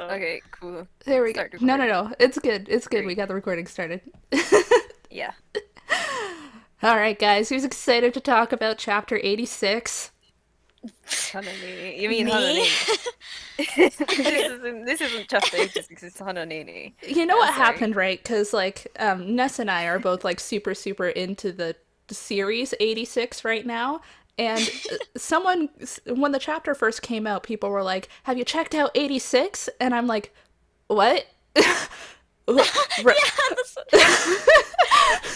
Okay, cool. There we go. Start No, no, recording. no. It's good. It's good. We Great. got the recording started. Yeah. All right, guys. Who's excited to talk about chapter 86? Hananene. You mean Me? Hananene. This isn't chapter 86, it's Hananene. You know Yeah, what sorry. happened, right? Because, like, Ness and I are both, like, super, super into the series 86 right now. And someone, when the chapter first came out, people were like, "Have you checked out 86?" And I'm like, "What?" Yeah, that's...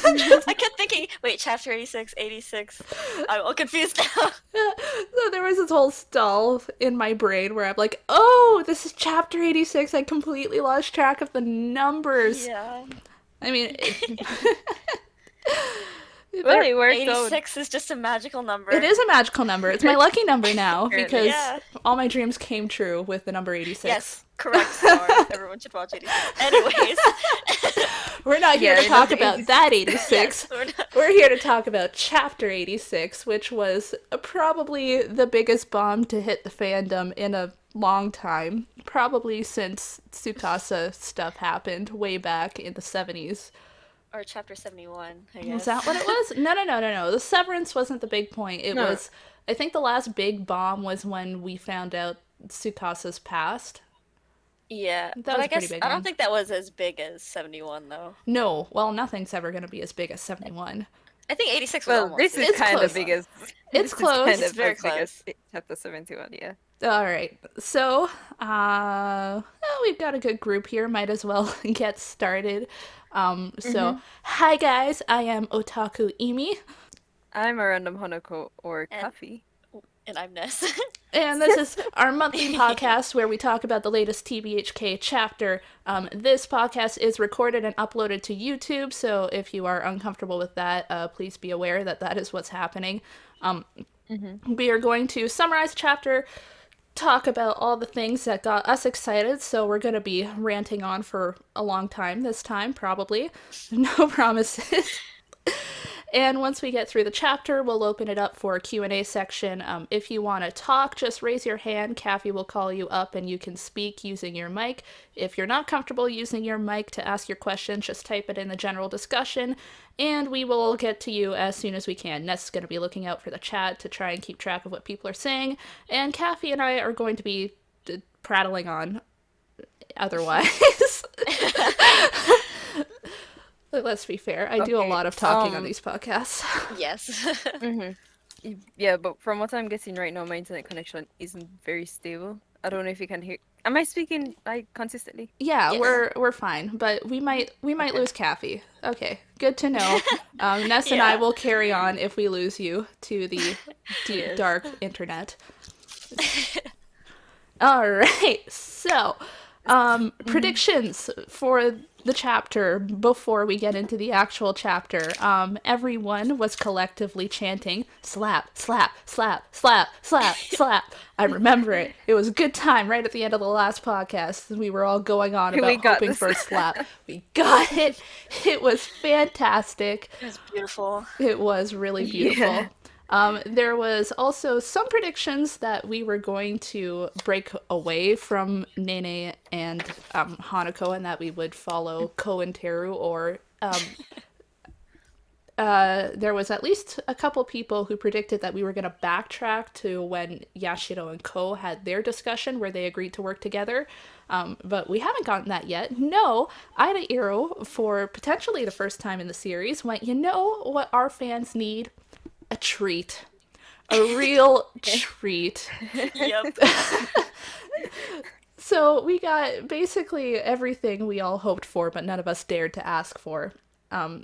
I kept thinking, wait, chapter 86, 86. I'm all confused now. So there was this whole stall in my brain where I'm like, oh, this is chapter 86. I completely lost track of the numbers. Yeah. I mean, Well, there, it worked out. 86 is just a magical it number. is a magical number. It's my lucky number now Apparently. because Yeah. all my dreams came true with the number 86. Yes, correct star. Everyone should watch 86. Anyways. We're not here Yeah, to it talk was about 86. that 86. Yes, we're not. We're here to talk about chapter 86, which was probably the biggest bomb to hit the fandom in a long time. Probably since Tsukasa stuff happened way back in the 70s. Or chapter 71, I Is guess. that what it was? No, no, no, no, no. The severance wasn't the big point. It No. was, I think the last big bomb was when we found out Tsukasa's past. Yeah, That but was I a pretty guess big I one. don't think that was as big as 71, though. No, well, nothing's ever going to be as big as 71. I think 86 was Well, almost this as is It's big as kind of close. big 71. as It's this is kind close. It's of very as big as close. chapter 71, yeah. All right. So, well, we've got a good group here. Might as well get started. So, Mm-hmm. hi guys. I am Otaku Imi, I'm a random Hanako or And Kafi. and I'm Ness. and this is our monthly podcast where we talk about the latest TBHK chapter. This podcast is recorded and uploaded to YouTube, so if you are uncomfortable with that, please be aware that that is what's happening. Mm-hmm. We are going to summarize the chapter, talk about all the things that got us excited, so we're going to be ranting on for a long time this time, probably. No promises. And once we get through the chapter, we'll open it up for a Q&A section. If you want to talk, just raise your hand. Kathy will call you up and you can speak using your mic. If you're not comfortable using your mic to ask your question, just type it in the general discussion, and we will get to you as soon as we can. Ness is going to be looking out for the chat to try and keep track of what people are saying, and Kathy and I are going to be prattling on otherwise. Let's be fair. I do a Okay. lot of talking on these podcasts. Yes. Mm-hmm. Yeah, but from what I'm getting right now, my internet connection isn't very stable. I don't know if you can hear. Am I speaking like consistently? Yeah, Yes. we're fine, but we might Okay. lose Kathy. Okay, good to know. Ness and I Yeah. will carry on if we lose you to the deep Yes. dark internet. All right, so predictions for the chapter before we get into the actual chapter. Everyone was collectively chanting slap, slap, slap, slap, slap, slap. I remember it. It was a good time right at the end of the last podcast. We were all going on We about got hoping this. for a slap. We got it. It was fantastic. It was beautiful. It was really beautiful. Yeah. There was also some predictions that we were going to break away from Nene and Hanako, and that we would follow Ko and Teru, or there was at least a couple people who predicted that we were going to backtrack to when Yashiro and Ko had their discussion where they agreed to work together. But we haven't gotten that yet. No, AidaIro, for potentially the first time in the series, went, you know what our fans need? A treat. A real treat. Yep. So we got basically everything we all hoped for, but none of us dared to ask for.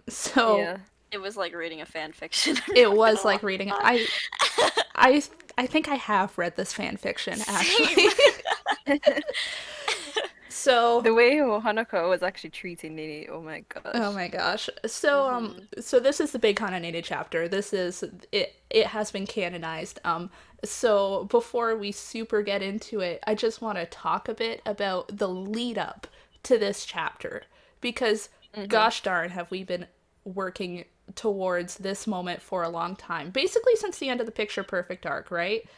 So Yeah. It was like reading a fan fiction. I'm it not was gonna like lie. reading. I think I have read this fan fiction actually. So The way Hanako was actually treating Nene, oh my oh gosh. my gosh. So so this is the big Hananene chapter. This is it has been canonized. So before we super get into it, I just want to talk a bit about the lead up to this chapter because Mm-hmm. gosh darn have we been working towards this moment for a long time. Basically since the end of the Picture Perfect arc, right?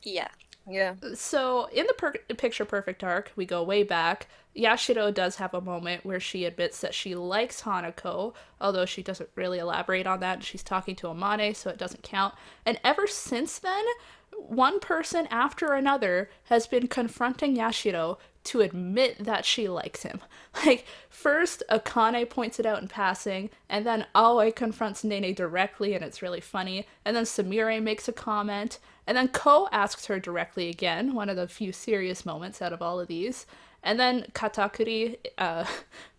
Yeah. Yeah. So, in the Picture Perfect arc, we go way back. Yashiro does have a moment where she admits that she likes Hanako, although she doesn't really elaborate on that. She's talking to Amane, so it doesn't count. And ever since then, one person after another has been confronting Yashiro to admit that she likes him. Like, first, Akane points it out in passing, and then Aoi confronts Nene directly, and it's really funny. And then Samire makes a comment, and then Ko asks her directly again, one of the few serious moments out of all of these. And then Katakuri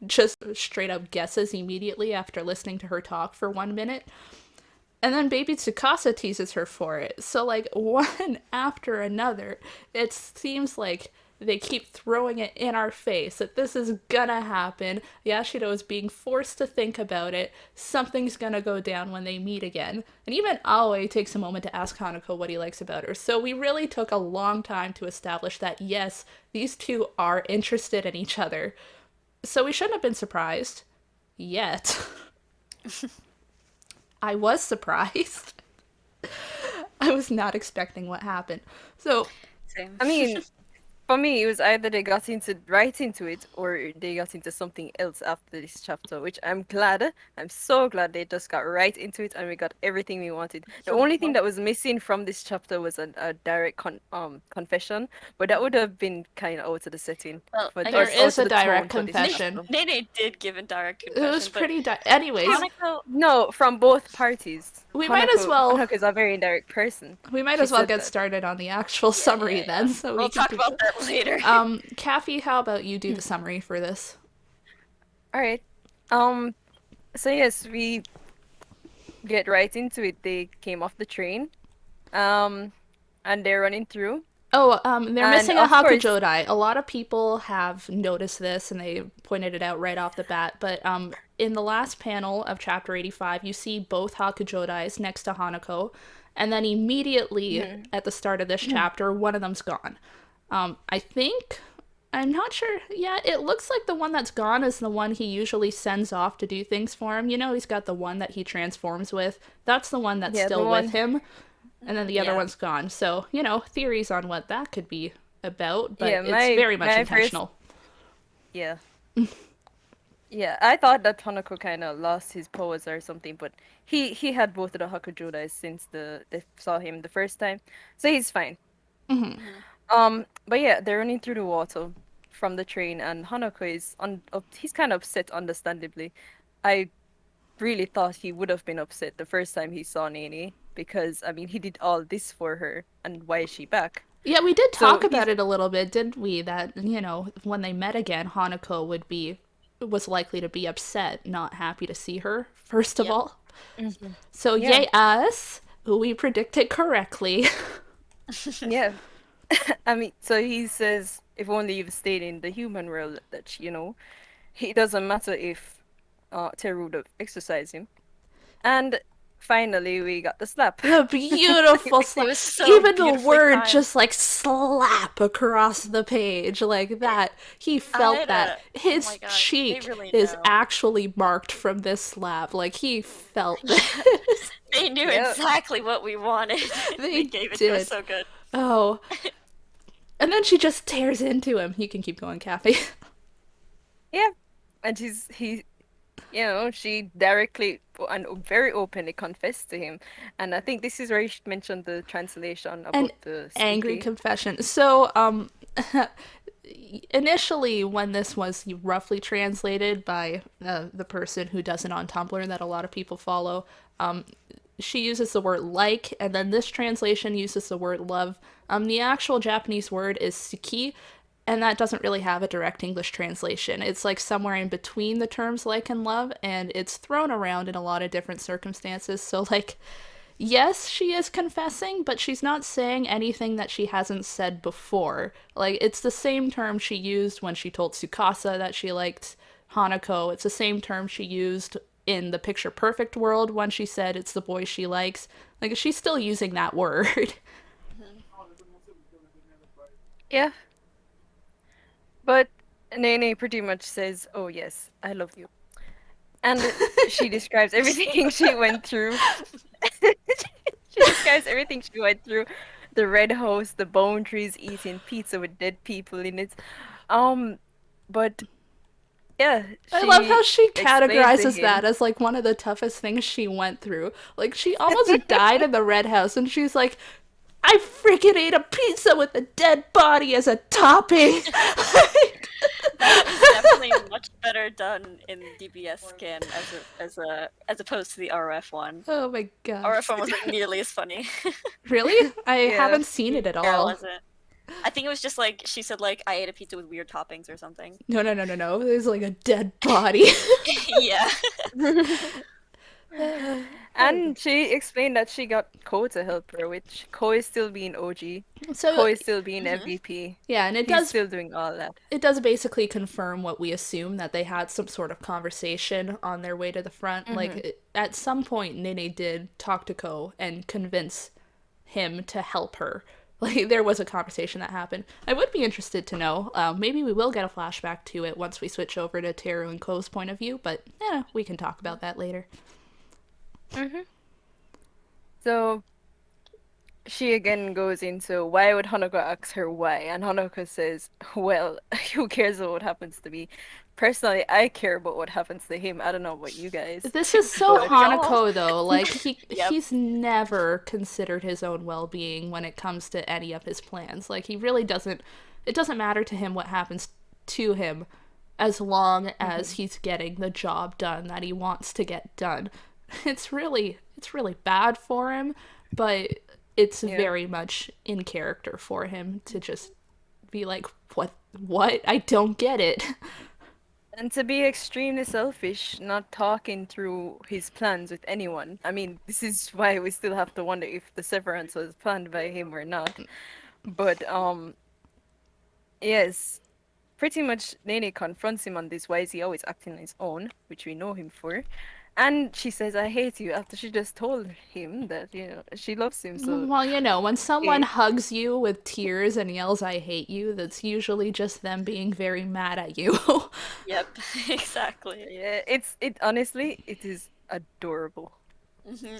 just straight up guesses immediately after listening to her talk for 1 minute. And then baby Tsukasa teases her for it. So, like, one after another, it seems like they keep throwing it in our face that this is gonna happen. Yashiro is being forced to think about it. Something's gonna go down when they meet again. And even Aoi takes a moment to ask Hanako what he likes about her. So we really took a long time to establish that, yes, these two are interested in each other. So we shouldn't have been surprised. Yet. I was surprised. I was not expecting what happened. So, Same. I mean, for me, it was either they got into right into it or they got into something else after this chapter, which I'm glad. I'm so glad they just got right into it and we got everything we wanted. The only thing that was missing from this chapter was a direct confession, but that would have been kind of out of the setting Well, for I there or guess is out a of the direct tone for this confession. chapter. Nene did give a direct It was confession, but pretty. Anyways, Hanako, No, from both parties. we might as well. Hanako is a very indirect person. We might She as well said get that. started on the actual summary then, so we'll we can talk do about that later. Kathy, how about you do the summary for this? All right. Um. So yes, we get right into it. They came off the train, um, and they're running through. Oh, they're And missing a of course, Hakujodai. A lot of people have noticed this and they pointed it out right off the bat. But in the last panel of chapter 85, you see both Hakujodais next to Hanako. And then immediately mhm, at the start of this chapter, one of them's gone. I think, I'm not sure. Yeah, it looks like the one that's gone is the one he usually sends off to do things for him. You know, he's got the one that he transforms with. That's the one that's yeah, the still with one, him, and then the other Yeah. one's gone. So, you know, theories on what that could be about, but yeah, it's very much my first, intentional. yeah, yeah. I thought that Hanako kind of lost his powers or something, but he had both of the Hakujodais since they saw him the first time, so he's fine. But yeah, they're running through the water from the train, and Hanako is he's kind of upset, understandably. I really thought he would have been upset the first time he saw Nene because I mean he did all this for her, and why is she back? Yeah, we did So talk he's about it a little bit, didn't we? That, you know, when they met again, Hanako was likely to be upset, not happy to see her, first of Yep. all. Mhm. So, Yeah, yay us, we predicted correctly. yeah. I mean, so he says if only you've stayed in the human world, that it doesn't matter if Teru would have exercised him. And finally, we got the slap. The beautiful It slap. was so Even the beautifully word timed. just like slap across the page like that. He felt Aida, that. oh His my gosh, they cheek really is know. actually marked from this slap. Like he felt this. They knew Yep. exactly what we wanted. They gave it to did. us so good. Oh. And then she just tears into him. You can keep going, Kathy. Yeah, and she directly and very openly confessed to him. And I think this is where you should mention the translation An about the angry CP. confession. So, initially, when this was roughly translated by the person who does it on Tumblr that a lot of people follow, she uses the word like, and then this translation uses the word love. The actual Japanese word is suki, and that doesn't really have a direct English translation. It's like somewhere in between the terms like and love, and it's thrown around in a lot of different circumstances. So, like, yes, she is confessing, but she's not saying anything that she hasn't said before. Like, it's the same term she used when she told Tsukasa that she liked Hanako. It's the same term she used in the Picture Perfect world when she said it's the boy she likes. Like, she's still using that word. Yeah, but Nene pretty much says, "Oh yes, I love you," and she describes everything she went through. She describes everything she went through. the red house, the boundaries, eating pizza with dead people in it. Um, but yeah, I love how she she explained to categorizes that him. as like one of the toughest things she went through. Like she almost died in the red house and she's like, I freaking ate a pizza with a dead body as a topping. That is definitely much better done in DBS skin as opposed to the RF one. Oh my gosh. RF one wasn't nearly as funny. Really? I Yeah. haven't seen it at Yeah, it all. wasn't. I think it was just like she said like I ate a pizza with weird toppings or something. No, no, no, no, no. There's like a dead body. Yeah. And she explained that she got Ko to help her, which Ko is still being OG. So Ko is still being Mhm. MVP. yeah, and He's still doing all that. it does basically confirm what we assume, that they had some sort of conversation on their way to the front. Mm-hmm. At some point, Nene did talk to Ko and convince him to help her. Like there was a conversation that happened. I would be interested to know. Maybe we will get a flashback to it once we switch over to Teru and Ko's point of view, but we can talk about that later. Mm-hmm. So she again goes into why would Hanako ask her why, and Hanako says, "Well, who cares about what happens to me? Personally, I care about what happens to him. I don't know about you guys, This is so but Y'all. Hanako though. Like Yep. he's never considered his own well-being when it comes to any of his plans. Like he really doesn't, it doesn't matter to him what happens to him as long as Mhm. he's getting the job done that he wants to get done. It's really bad for him, but it's Yeah." very much in character for him to just be like, what? I don't get it. And to be extremely selfish, not talking through his plans with anyone. I mean, this is why we still have to wonder if the severance was planned by him or not. But yes, pretty much Nene confronts him on this. Why is he always acting on his own, which we know him for? And she says, "I hate you," after she just told him that, she loves him. So, Well, when someone eh, hugs you with tears and yells, I hate you, that's usually just them being very mad at you. Yep. Exactly. yeah, it honestly, it is adorable.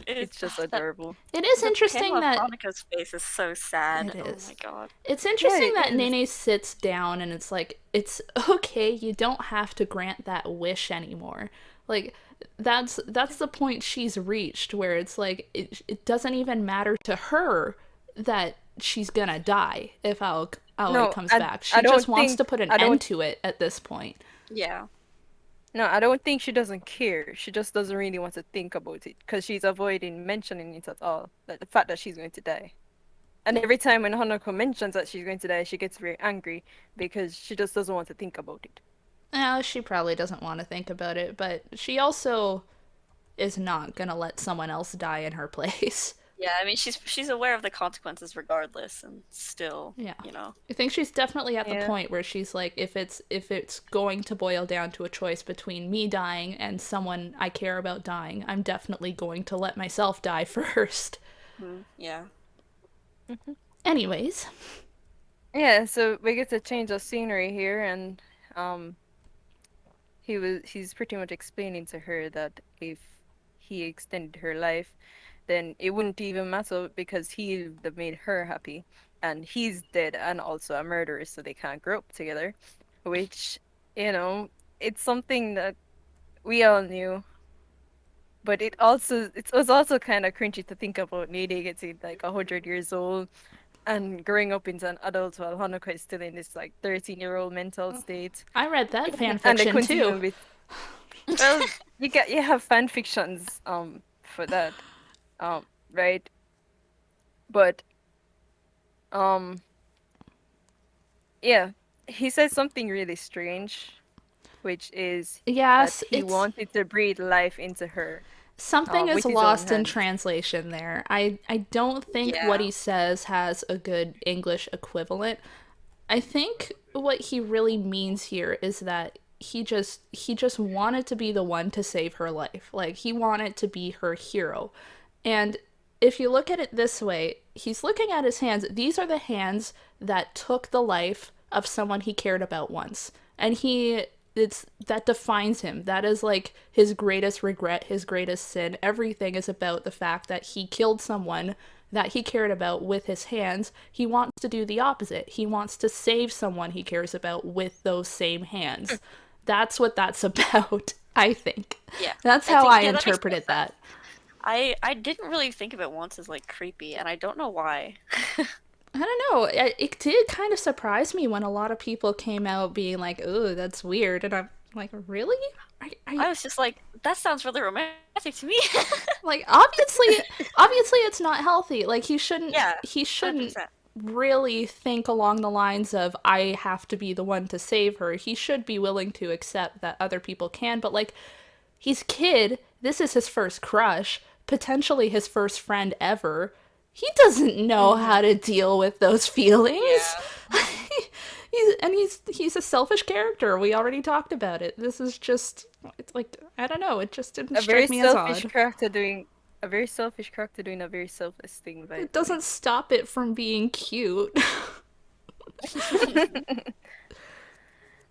It is It's just that adorable. It is the panel interesting of that Veronica's face is so sad. it Oh my is. god. It's Yeah, interesting it that is. Nene sits down and it's like, it's okay, you don't have to grant that wish anymore. Like, that's the point she's reached where it's like it doesn't even matter to her that she's gonna die if Aoi No, comes I back. I She just don't wants to think put an I end don't to it at this point. Yeah. no, I don't think she doesn't care. She just doesn't really want to think about it because she's avoiding mentioning it at all. Like the fact that she's going to die. And every time when Hanako mentions that she's going to die, she gets very angry because she just doesn't want to think about it. She probably doesn't want to think about it, but she also is not gonna let someone else die in her place. Yeah, I mean she's aware of the consequences regardless and still, Yeah. you know. I think she's definitely at the Yeah. point where she's like, if it's going to boil down to a choice between me dying and someone I care about dying, I'm definitely going to let myself die first. Yeah. Mhm. Anyways, Yeah, so we get to change of scenery here, and um he's pretty much explaining to her that if he extended her life, then it wouldn't even matter because he would have made her happy. And he's dead and also a murderer, so they can't grow up together. Which, you know, it's something that we all knew. But it was also kind of cringy to think about Nene getting like 100 years old and growing up into an adult while Honoka is still in this like 13-year-old mental state. I read that fan And they fiction couldn't too. even be. Well, you have fan fictions for that, right? But um yeah, he says something really strange, which is that Yes, he it's wanted to breathe life into her, something is with his own lost in hands. translation there. I don't think what Yeah. he says has a good English equivalent. I think what he really means here is that he just wanted to be the one to save her life. Like he wanted to be her hero. And if you look at it this way, he's looking at his hands. These are the hands that took the life of someone he cared about once. And it's that defines him. That is like his greatest regret, his greatest sin. Everything is about the fact that he killed someone that he cared about with his hands, he wants to do the opposite. He wants to save someone he cares about with those same hands. That's what that's about, I think. Yeah. That's I how think I yeah, that makes more interpreted sense. that. I didn't really think of it once as like creepy, and I don't know why. I don't know. It did kind of surprise me when a lot of people came out being like, "Oh, that's weird," and I'm like, "Really? I was just like, that sounds really romantic to me. like obviously it's not healthy. Like Yeah, he shouldn't 100%. really think along the lines of I have to be the one to save her. He should be willing to accept that other people can, but like he's kid. This is his first crush, potentially his first friend ever. He doesn't know how to deal with those feelings. Yeah. He's a selfish character. We already talked about it. This is just it's like I don't know. It just didn't A very strike me as selfish odd. character doing a very selfish character doing a very selfless thing, by It the way. doesn't stop it from being cute.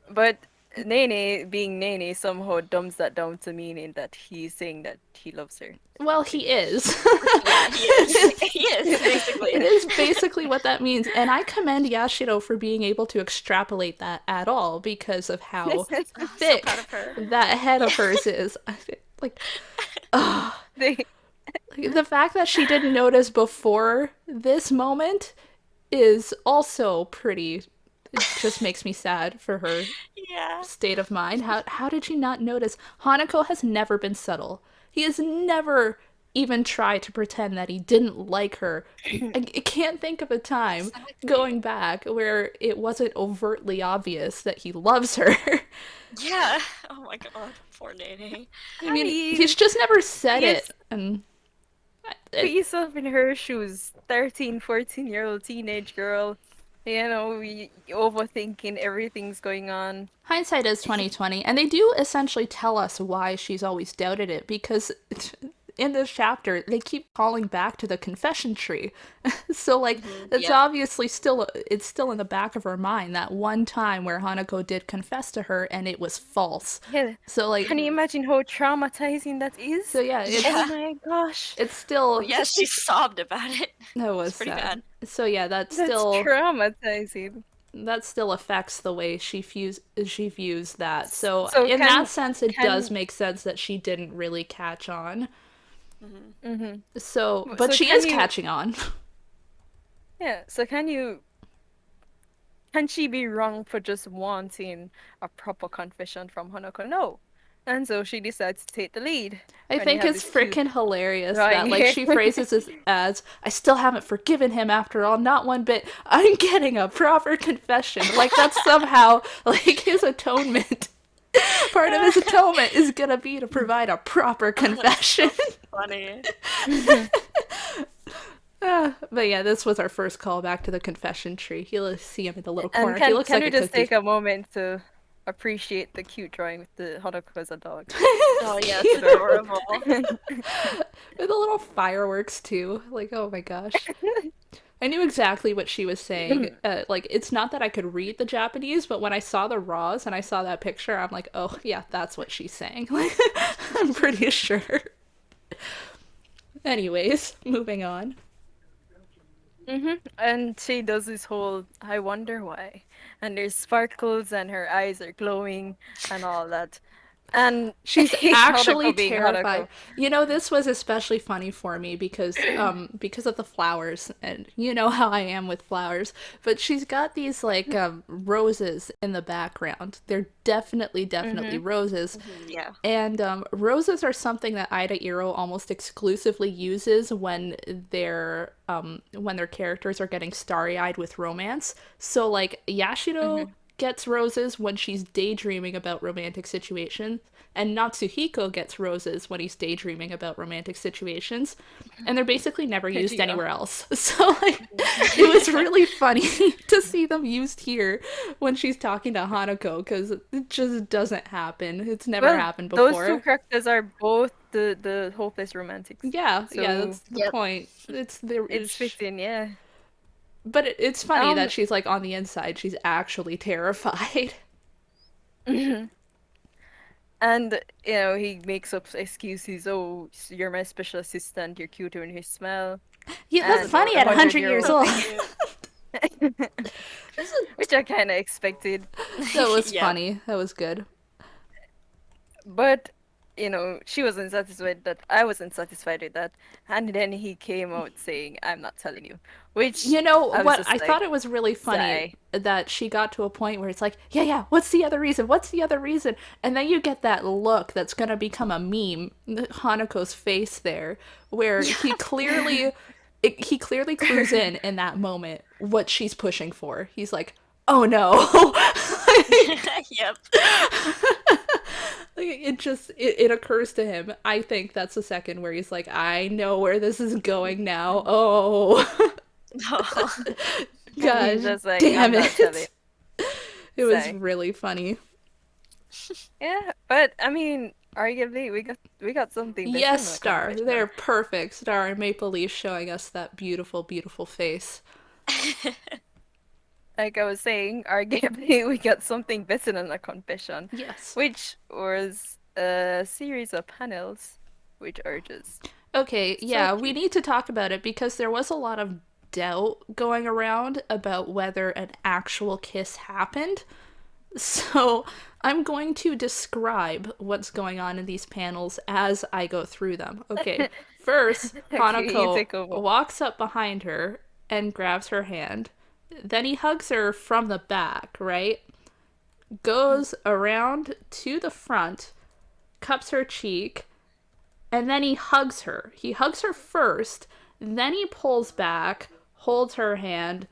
But Nene, being Nene, somehow dumbs that down to meaning that he's saying that he loves her, Well, he pretty much. is. Yeah, he is. He is, basically. It is basically what that means. And I commend Yashiro for being able to extrapolate that at all because of how Oh, so thick proud of her. that head of Yeah. hers is. Like, They, the fact that she didn't notice before this moment is also pretty. It just makes me sad for her Yeah. state of mind. How did you not notice? Hanako has never been subtle. He has never even tried to pretend that he didn't like her. I can't think of a time Exactly. going back where it wasn't overtly obvious that he loves her. Yeah. Oh my god. Poor Nene. I I mean, he's mean, just never said yes, it. And put it, yourself in her shoes. 13, 14-year-old teenage girl, overthinking everything's going on. hindsight is 2020, and they do essentially tell us why she's always doubted it because in this chapter they keep calling back to the confession tree. So like it's Yep. obviously still in the back of her mind that one time where Hanako did confess to her and it was false. Yeah. So like Can you imagine how traumatizing that so is? yeah, Oh Yeah. my gosh. it's Oh still yeah, she sobbed about it. that It's was pretty sad. bad. So yeah, That's traumatizing. that still affects the way she views that. So So in that sense it does can make sense that she didn't really catch on. Hmm. hmm So but so she can is you catching on. yeah, so can she be wrong for just wanting a proper confession from Hanako? No. And so she decides to take the lead I when you think have it's this cute freaking hilarious drawing that like here. she phrases it as I still haven't forgiven him after all, not one bit. I'm getting a proper confession. Like that's somehow like his atonement. Part of his atonement is gonna be to provide a proper That's confession. so funny. But yeah, this was our first call back to the confession tree. You'll see him in the little And corner. He looks can like we a just take cookie. a moment to appreciate the cute drawing with the Hanako as a dog? Oh It's yeah, it's cute. Adorable. adorable. With the little fireworks too. Like, oh my gosh. I knew exactly what she was saying. Like, it's not that I could read the Japanese, but when I saw the raws and I saw that picture, I'm like, oh, yeah, that's what she's saying. Like, I'm pretty sure. Anyways, moving on. And she does this whole I wonder why. And there's sparkles and her eyes are glowing and all that. And She's actually Hanako being terrified. Hanako. You know, this was especially funny for me because of the flowers and you know how I am with flowers. But she's got these like roses in the background. They're definitely Mm-hmm. roses. Yeah. And roses are something that AidaIro almost exclusively uses when their characters are getting starry-eyed with romance. So like Yashiro Mm-hmm. gets roses when she's daydreaming about romantic situations, and Natsuhiko gets roses when he's daydreaming about romantic situations, and they're basically never used Yeah. anywhere else. So like it was really funny to see them used here when she's talking to Hanako because it just doesn't happen. It's never Well, happened those two before. characters are both the hopeless romantics. Yeah, So that's the Yep. point. it's fitting, yeah. But it's funny that Um she's like on the inside, she's actually terrified. and he makes up excuses. Oh, you're my special assistant, you're cuter when you smell. Yeah, that's and funny a at hundred 100 year years old So old. thing, cute. which I kind of expected. That was Yep. funny. That was good. But she wasn't satisfied that I wasn't satisfied with that, and then he came out saying, "I'm not telling you," which You know I was what? just I like, thought it was really funny sigh. that she got to a point where it's like, yeah, yeah, what's the other reason? What's the other reason? And then you get that look that's going to become a meme, Hanako's face there, where he clearly clues in that moment what she's pushing for. He's like, "Oh no." Yep. It occurs to him. I think that's the second where he's like, "I know where this is going now. Oh." Oh. And he's Gosh, just like, "I'm damn not telling." it. It was Sigh. really funny. Yeah, but I mean, arguably, we got something better Yes, than a Star. They're confession. perfect. Star and Maple Leaf showing us that beautiful, beautiful face. Like I was saying, arguably, we got something better than a confession, Yes. which was a series of panels, which are just Okay, so yeah, we cute. need to talk about it because there was a lot of doubt going around about whether an actual kiss happened. So I'm going to describe what's going on in these panels as I go through them. Okay, first, Okay, you Hanako take over. walks up behind her and grabs her hand. Then he hugs her from the back, right? Goes around to the front, cups her cheek, and then he hugs her. He hugs her first, then he pulls back, holds her hand,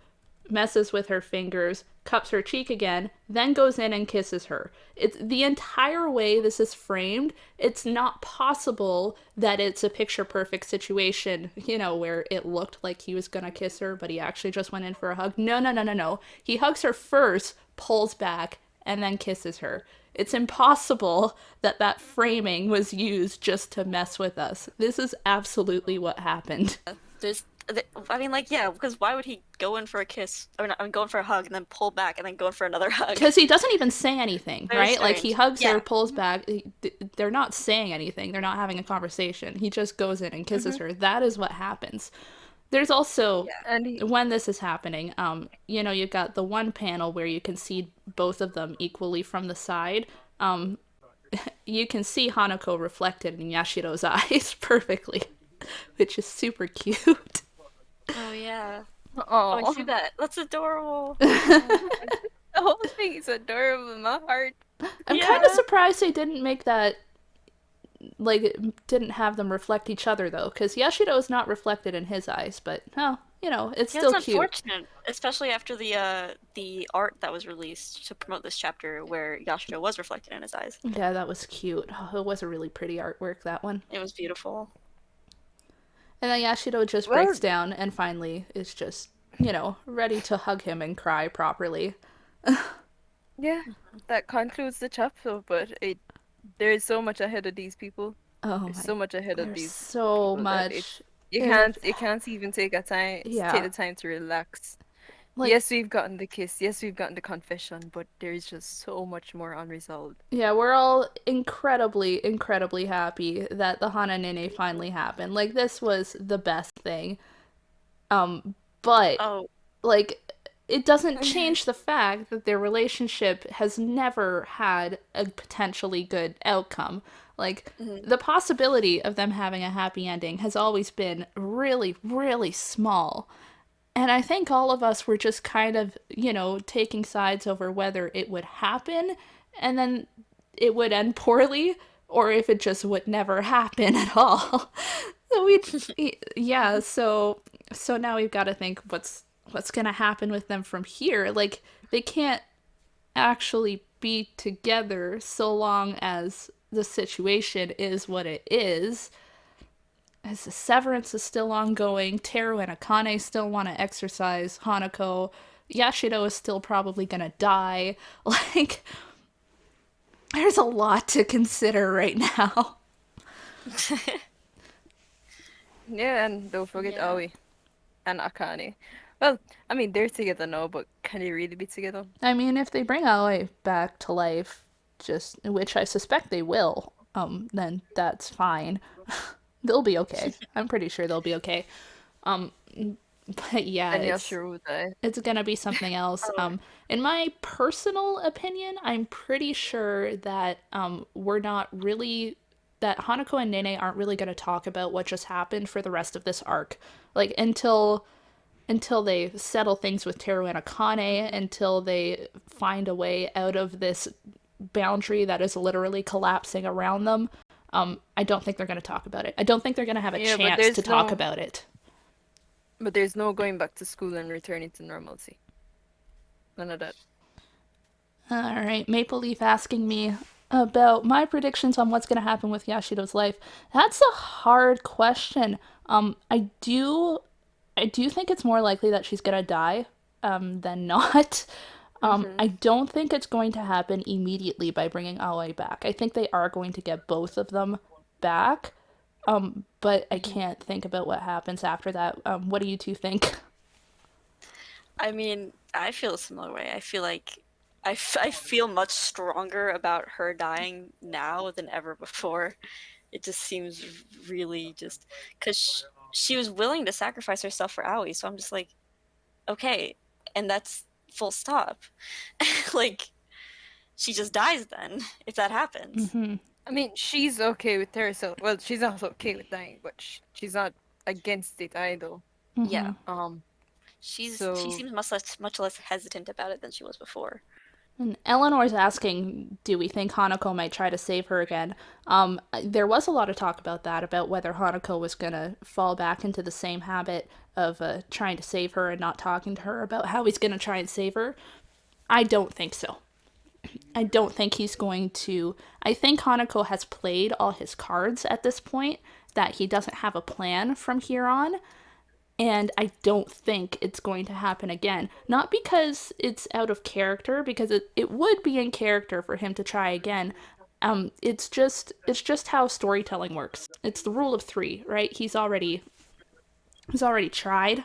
messes with her fingers, cups her cheek again, then goes in and kisses her. It's the entire way this is framed, it's not possible that it's a picture perfect situation, where it looked like he was gonna kiss her, but he actually just went in for a hug. No, no, no, no, no. He hugs her first, pulls back, and then kisses her. It's impossible that that framing was used just to mess with us. This is absolutely what happened. There's, I mean, like, yeah, because why would he go in for a kiss, or not, I mean, go in for a hug, and then pull back, and then go in for another hug? Because he doesn't even say anything, Very right? Like he strange. hugs her, Yeah. pulls back. They're not saying anything. They're not having a conversation. He just goes in and kisses Hmm. her. That is what happens. There's also Yeah. And he, when this is happening, you've got the one panel where you can see both of them equally from the side. Um, you can see Hanako reflected in Yashiro's eyes perfectly, which is super cute. Oh, yeah. Oh, I see oh, that. That's adorable. Oh. the whole thing is adorable in my heart. I'm kind of Yeah. surprised they didn't make that like didn't have them reflect each other though, because Yashiro is not reflected in his eyes, but no, it's Yeah, it's still cute. unfortunate, especially after the art that was released to promote this chapter where Yashiro was reflected in his eyes. Yeah, that was cute. Oh, it was a really pretty artwork, that one. It was beautiful. And then Yashiro just breaks Well, down and finally is just, ready to hug him and cry properly. yeah, that concludes the chapter, but there is so much ahead of these people. Oh There's my, so much ahead of there's these so people that much. you If, can't even take yeah, the time to relax. like, Yes, we've gotten the kiss. Yes, we've gotten the confession, but there's just so much more unresolved. yeah, we're all incredibly, incredibly happy that the Hananene finally happened. Like, this was the best thing. But Oh, like it doesn't change the fact that their relationship has never had a potentially good outcome. Like mhm. the possibility of them having a happy ending has always been really, really small. And I think all of us were just kind of, taking sides over whether it would happen and then it would end poorly or if it just would never happen at all. So yeah, so now we've got to think what's going to happen with them from here. Like they can't actually be together so long as the situation is what it is. As the severance is still ongoing, Teru and Akane still want to exercise Hanako. Yashiro is still probably gonna die. Like, there's a lot to consider right now. Yeah, and don't forget Yeah. Aoi and Akane. Well, I mean, they're together now, but can they really be together? I mean, if they bring Aoi back to life, just which I suspect they will, then that's fine. They'll be okay. I'm pretty sure they'll be okay. Um, but yeah, And Yashiro will die. it's gonna be something else. Oh, In my personal opinion, I'm pretty sure that we're not really that Hanako and Nene aren't really gonna talk about what just happened for the rest of this arc. Like until they settle things with Teru and Akane, until they find a way out of this boundary that is literally collapsing around them. I don't think they're going to talk about it. I don't think they're going to have a Yeah, chance to talk about it. but there's no going back to school and returning to normalcy. None of that. All right, Maple Leaf asking me about my predictions on what's going to happen with Yashido's life. That's a hard question. I do think it's more likely that she's going to die than not. Mm-hmm. I don't think it's going to happen immediately by bringing Aoi back. I think they are going to get both of them back, but I Mm-hmm. can't think about what happens after that. What do you two think? I mean, I feel a similar way. I feel like I feel much stronger about her dying now than ever before. It just seems really just because she was willing to sacrifice herself for Aoi, so I'm just like, okay, and that's full stop. Like, she just dies then if that happens. Hmm. I mean, she's okay with herself. Well, she's also okay with dying, but she's not against it either. Yeah, Hmm. she So seems much less hesitant about it than she was before. And Eleanor's asking, do we think Hanako might try to save her again? There was a lot of talk about that, about whether Hanako was going to fall back into the same habit of trying to save her and not talking to her about how he's going to try and save her. I don't think so. I don't think he's going to. I think Hanako has played all his cards at this point, that he doesn't have a plan from here on. And I don't think it's going to happen again. Not because it's out of character, because it would be in character for him to try again. It's just how storytelling works. It's the rule of three, right? He's already tried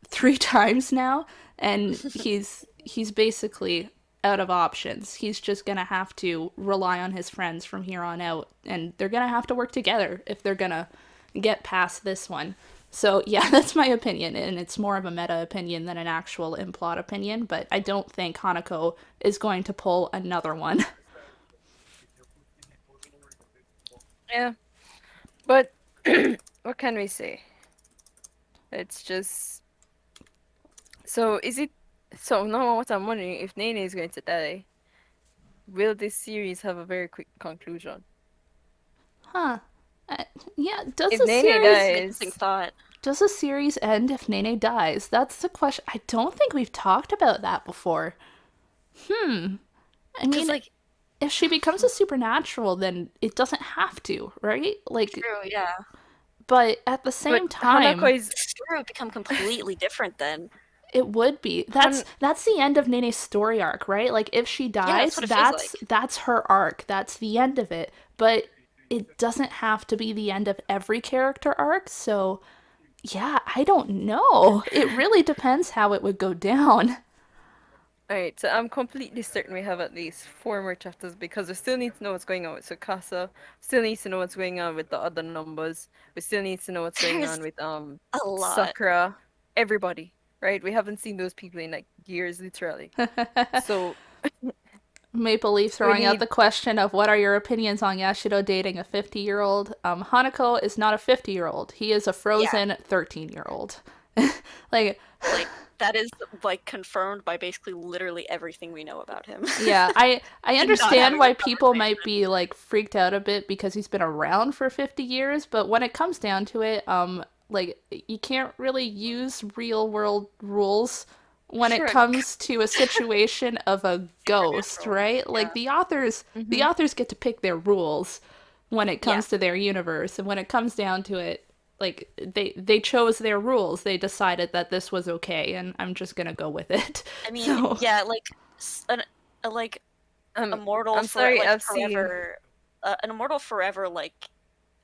three times now, and he's basically out of options. He's just gonna have to rely on his friends from here on out, and they're gonna have to work together if they're gonna get past this one. So yeah, that's my opinion, and it's more of a meta opinion than an actual implot opinion. But I don't think Hanako is going to pull another one. yeah, but what can we say? It's just so is it so now what I'm wondering if Nene is going to die, will this series have a very quick conclusion? Huh? Uh, yeah. Does If the Nene That's series an interesting dies, thought. does the series end if Nene dies? That's the question. I don't think we've talked about that before. I Because, mean, like, if she becomes a supernatural, then it doesn't have to, right? Like, true, yeah. but at the but same time, Hanako is The story would become completely different then. it would be. That's Han that's the end of Nene's story arc, right? Like, if she Yeah, that's dies, what it feels that's like. that's her arc. That's the end of it. But it doesn't have to be the end of every character arc. So yeah, I don't know. It really depends how it would go down. Alright, so I'm completely certain we have at least four more chapters because we still need to know what's going on with Tsukasa, still need to know what's going on with the other numbers, we still need to know what's going on There's with a lot. Sakura, everybody, right? We haven't seen those people in like years, literally. So Maple Leaf we throwing out need the question of what are your opinions on Yashido dating a 50-year-old? Hanako is not a 50-year-old. He is a Yeah, frozen 13-year-old. Like, like, that is, like, confirmed by basically literally everything we know about him. yeah, I And not understand having why this people might conversation. be like freaked out a bit because he's been around for 50 years, but when it comes down to it, like you can't really use real world rules when it Sure, comes to a situation of a ghost, supernatural. right? Like Yeah. the Mhm. authors get to pick their rules when it Yeah. comes to their universe, and when it comes down to it, like they chose their rules. They decided that this was okay, and I'm just gonna go with it. I mean, So, yeah, like, like, um immortal I'm for, sorry, like, I've seen forever, an immortal forever,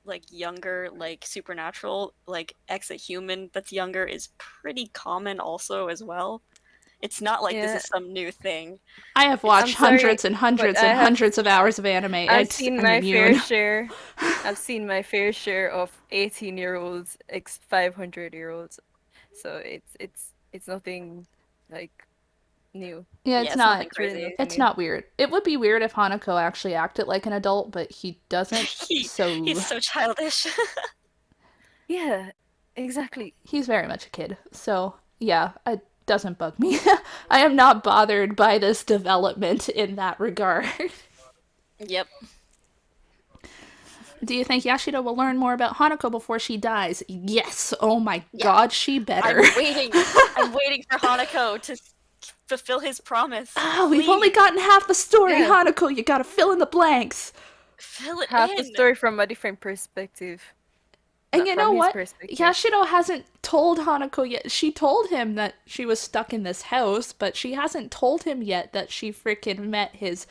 like younger, like supernatural, like ex a human that's younger is pretty common also as well. It's not like this Yeah, is some new thing. I have It's I'm watched sorry, hundreds and but hundreds and hundreds of yeah. hours of anime. I've seen I'm my fair immune. share. I've seen my fair share of 18-year-olds, ex 500-year-olds. So it's nothing like new. Yeah, Yeah, it's nothing It's really crazy. nothing it's new. not weird. It would be weird if Hanako actually acted like an adult, but he doesn't. He's So so childish. Yeah, exactly. he's very much a kid. So yeah, it doesn't bug me. I am not bothered by this development in that regard. Yep. Do you think Yashida will learn more about Hanako before she dies? Yes. Oh my Yeah. god, she better. I'm waiting. I'm waiting for Hanako to fulfill his promise. We've only Please gotten half the story, Yeah, Hanako. You gotta fill in the blanks. fill it half the in. story from a different perspective, And not you from know his what? perspective. Yashido hasn't told Hanako yet. She told him that she was stuck in this house, but she hasn't told him yet that she freaking met his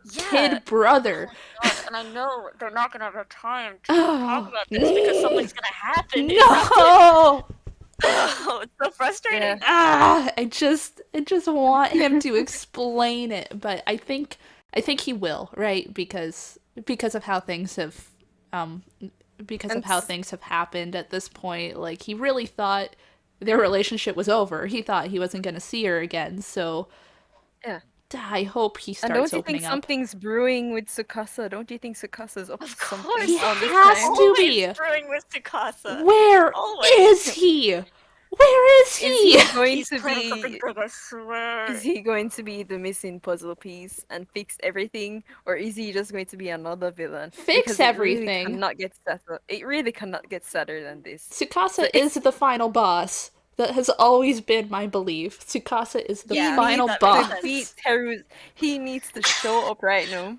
Yeah. kid brother. God, and I know they're not gonna have time to talk Oh, about this because something's gonna happen in that. no! Oh, it's so Yeah, frustrating. I just want him to explain it, but I think he will, right? Because of how things have um because of and how things have happened at this point. Like he really thought their relationship was over. He thought he wasn't going to see her again. So yeah. I hope he And starts don't you think opening up. something's brewing with Tsukasa? Don't you think Tsukasa's up to Of He something course, all this he's has time? to always be. screwing with Tsukasa. Where Always. is he? Where is Is he? he going He's to planning something be big, I is swear. he going to be the missing puzzle piece and fix everything, or is he just going to be another villain? Fix Because it really everything. cannot get sadder. It really cannot get sadder than this. So Tsukasa is it's the final boss. That has always been my belief. Tsukasa is the he Yeah, final needs that makes to sense. beat boss. Teru. He needs to show up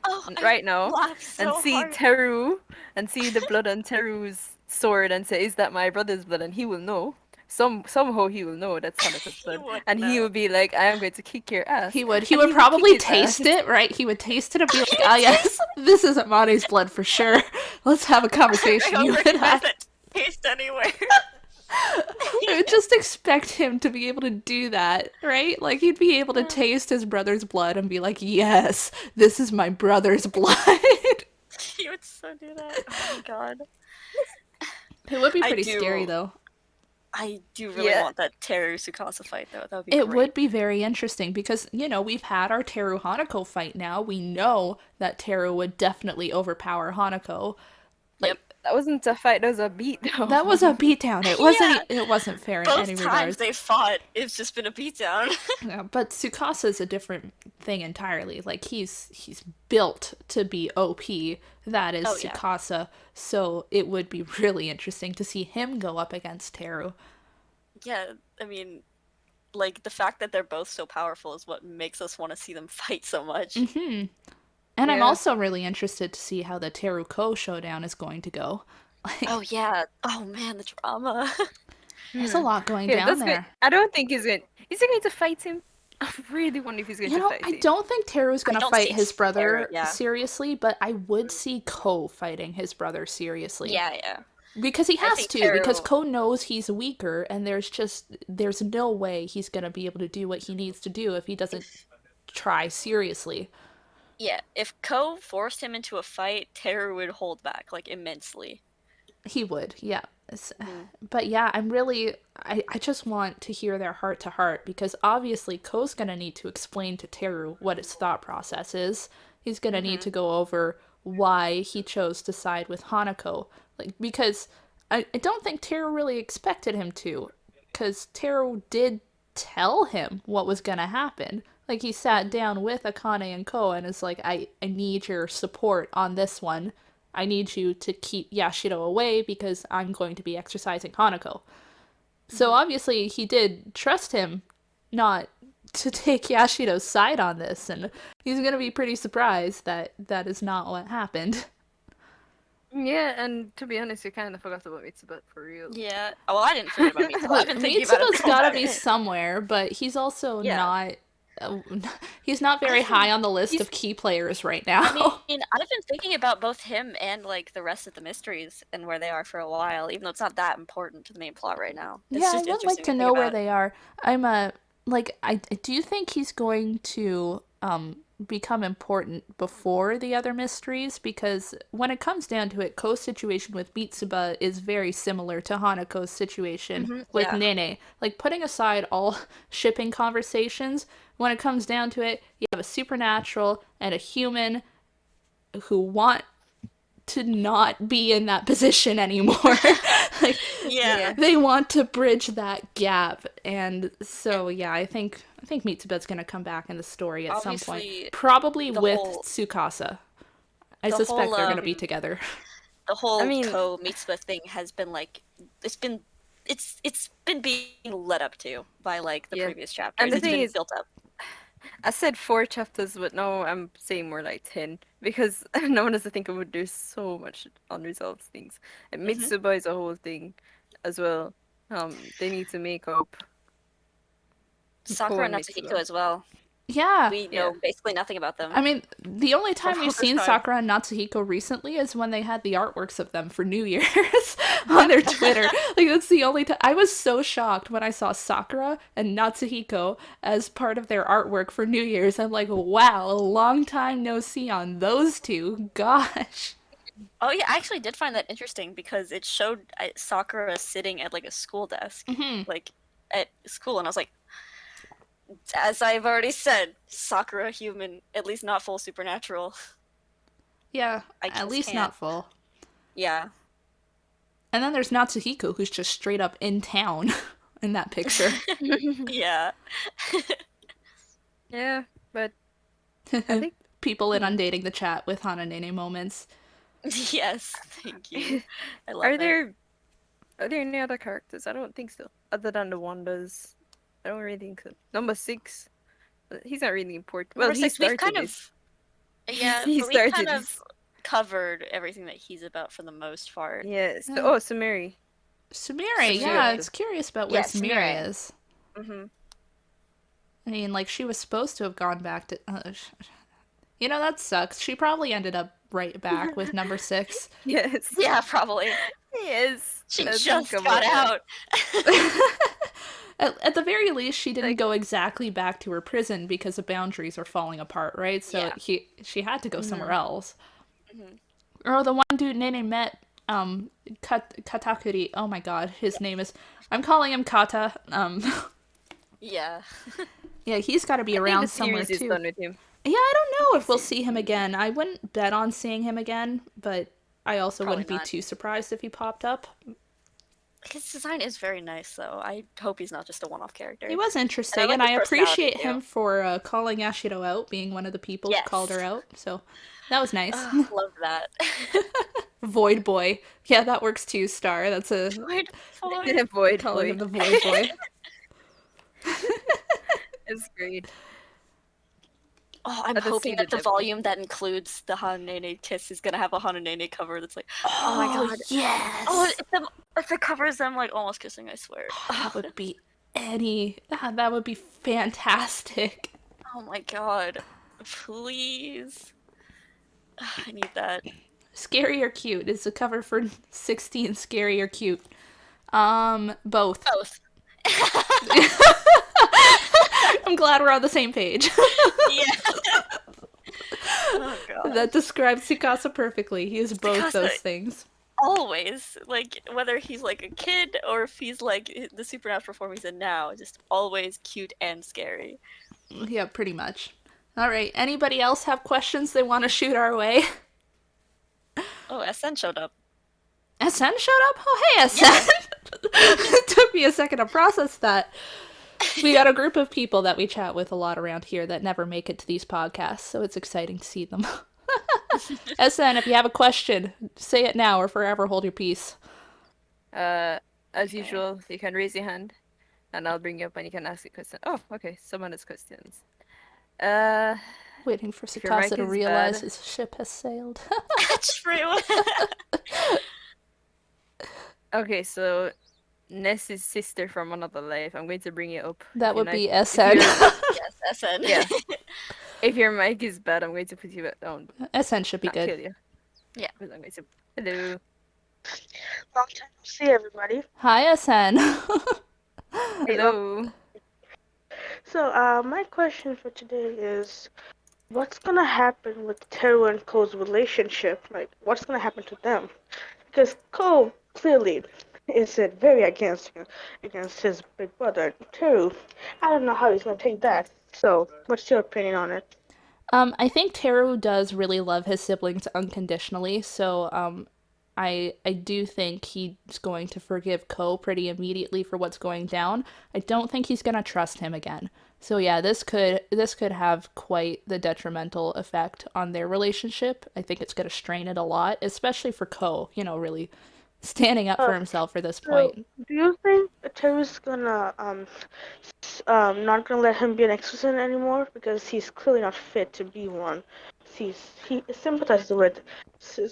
Oh, I right now, laughed and so see hard. Teru and see the blood on Teru's sword and say, "Is that my brother's blood?" And he will know. Somehow he will know that's Hanako's He blood, would and he know. will be like, "I am going to kick your He ass," would. He and would he will kick probably his ass. taste it, right? He would taste it and be He like, would "Ah, taste yes, this isn't Mane's blood for sure. Let's have a I conversation, don't you and recognize I." that taste anywhere. I would just expect him to be able to do that, right? Like he'd be able to taste his brother's blood and be like, "Yes, this is my brother's blood." He would so do that. Oh my god. It would be I pretty scary do. though. I do really Yeah, want that Teru Tsukasa fight though. That would be It great. would be very interesting because, we've had our Teru Hanako fight now. We know that Teru would definitely overpower Hanako. Yep. Like that wasn't a fight. That was a that was a beatdown. beatdown. It Yeah. wasn't it wasn't fair in any Both times regards. they fought, it's just been a beatdown. Yeah, but Tsukasa's a different thing entirely. Like he's built to be OP. That is Oh yeah. Tsukasa. So it would be really interesting to see him go up against Teru. Yeah, I mean, like the fact that they're both so powerful is what makes us want to see them fight so much. And I'm Yeah. also really interested to see how the Teru Ko showdown is going to go. Oh Like yeah. Oh man, the drama. there's a Hmm. lot going Yeah, down that's good. there. I don't think he's going. Is he going to fight him? I really wonder if he's going to fight I him. don't think Teru's I gonna don't fight see his Terra, brother yeah. seriously, but I would see Ko fighting his brother seriously. Yeah, yeah. Because he I has think to, because Teru. Ko knows he's weaker, and there's no way he's gonna be able to do what he needs to do if he doesn't try seriously. Yeah, if Ko forced him into a fight, Teru would hold back like immensely. He would, yeah. Mhm. But yeah, I just want to hear their heart to heart because obviously Ko's gonna need to explain to Teru what his thought process is. He's gonna need Mhm. to go over why he chose to side with Hanako. Like, because I don't think Teru really expected him to. Because Teru did tell him what was gonna happen. Like, he sat down with Akane and Ko and is like, I need your support on this one. I need you to keep Yashiro away because I'm going to be exercising Hanako. So Mhm. obviously he did trust him not to take Yashiro's side on this, and he's gonna be pretty surprised that that is not what happened. Yeah, and to be honest, you kind of forgot about Mitsuba for real. Yeah. Oh, well, I didn't forget about Mitsuba. I've Look, been thinking about him Mitsuba's the whole gotta be time. somewhere, but he's also Yeah. not. Uh, he's not very I've high been. on the list He's. of key players right I now. mean, I've been thinking about both him and like the rest of the mysteries and where they are for a while, even though it's not that important to the main plot right now. It's Yeah, I just would like interesting to to think know where about. they are. I'm like, I do you think he's going to become important before the other mysteries? Because when it comes down to it, Ko's situation with Mitsuba is very similar to Hanako's situation with Yeah. Nene. Like, putting aside all shipping conversations, when it comes down to it, you have a supernatural and a human who want to not be in that position anymore. Like, Yeah. Yeah. they want to bridge that gap, and so yeah, I think Mitsuba's gonna come back in the story at some point, Obviously, probably the with whole Tsukasa. I the suspect whole they're gonna be together. the I whole mean, Ko Mitsuba thing has been like it's been being led up to by like the yeah. previous And chapters. the It's thing been is, built up. I said 4 chapters, but now I'm saying more like 10 because no one has to think about there's so much unresolved things. And Hmm. Mitsuba is a whole thing as well. They need to make up Ko Sakura and and Natsuhiko Mitsuba. as well. Yeah, We Yeah. know basically nothing about I them mean, the only from time we've all this seen time. Sakura and Natsuhiko recently is when they had the artworks of them for New Year's on their Twitter. Like, that's the only time. I was so shocked when I saw Sakura and Natsuhiko as part of their artwork for New Year's. I'm like, wow, a long time no see on those two. Gosh. Oh yeah, I actually did find that interesting because it showed Sakura sitting at like a school desk, like at school, and I was like, as I've already said, Sakura human, at least not full supernatural. Yeah, I at just least can't. not full. Yeah. And then there's Natsuhiko, who's just straight up in town in that picture. Yeah. Yeah, but I think People inundating the chat with Hananene moments. Yes, thank you. I love are it. there any other characters? I don't think so. Other than the Wandas. I don't really think so. Number 6. He's not really important. Well, Number he 6, we've kind started of, this. yeah, He but we've kind started of this. covered everything that he's about for the most part. Yes. Yeah. Oh, Sumeri. Sumire, yeah, Sumire. it's curious about where Yeah, Sumire Sumire. is. Hmm. I mean, like, she was supposed to have gone back to. You know, that sucks. She probably ended up right back with number 6. Yes. Yeah, probably. Yes. She I think just got about that. out. At the very least, she didn't Like, go exactly back to her prison because the boundaries are falling apart, right? So Yeah. she had to go somewhere mhm. else. Hmm. Or the one dude Nene met, Katakuri. Oh my god, his name is. I'm calling him Kata. Yeah. Yeah, he's got to be I think the around somewhere series is too. done with him. Yeah, I don't know if we'll Series. see him again. I wouldn't bet on seeing him again, but I also Probably wouldn't be not. too surprised if he popped up. His design is very nice, though. I hope he's not just a one-off character. He was And I interesting, like and his I personality, appreciate too. him for calling Ashiro out, being one of the people who called her Yes. out. So that was nice. Love that. Void Boy. Yeah, that works too, Star. That's a Void boy. Void calling Boy. him the Void Boy. It's great. Oh, I'm I've hoping seen the that the devil. volume that includes the Hananene kiss is gonna have a Hananene cover that's like, oh my Oh, god. Oh, yes! if it covers them like almost kissing, I swear. That would be that would be fantastic. Oh my god. Please. I need that. Scary or cute is the cover for 16 Scary or Cute. Both. Both. I'm glad we're on the same page. Yeah. Oh god. That describes Tsukasa perfectly. He is both Tsukasa- those things. Always, like, whether he's like a kid or if he's like the supernatural form he's in now, just always cute and scary. Yeah, pretty much. All right. Anybody else have questions they want to shoot our way? Oh, SN showed up. SN showed up? Oh, hey, SN! It took me a second to process that. We got a group of people that we chat with a lot around here that never make it to these podcasts, so it's exciting to see them. SN, if you have a question, say it now or forever hold your peace. As usual, you can raise your hand, and I'll bring you up and you can ask a question. Oh, okay. Someone has questions. Waiting for If your mic Tsukasa to is realize bad. his ship has sailed. True. Okay, so Ness's sister from another life. I'm going to bring you up. That If would your be mic- if SN. your- Yes, SN. Yeah. If your mic is bad, I'm going to put you back down. SN should be Not good. kill you. Yeah. But I'm going to. Hello. Long time no see, everybody. Hi, SN. Hello. So, my question for today is, what's gonna happen with Teru and Ko's relationship? Like, what's gonna happen to them? Because Ko clearly is very against his big brother Teru. I don't know how he's gonna take that. So, what's your opinion on it? I think Teru does really love his siblings unconditionally, so I do think he's going to forgive Ko pretty immediately for what's going down. I don't think he's gonna trust him again. So yeah, this could have quite the detrimental effect on their relationship. I think it's gonna strain it a lot, especially for Ko, really standing up for Uh, himself for this so, point. do you think Teru's gonna not gonna let him be an exorcist anymore because he's clearly not fit to be one. He sympathizes with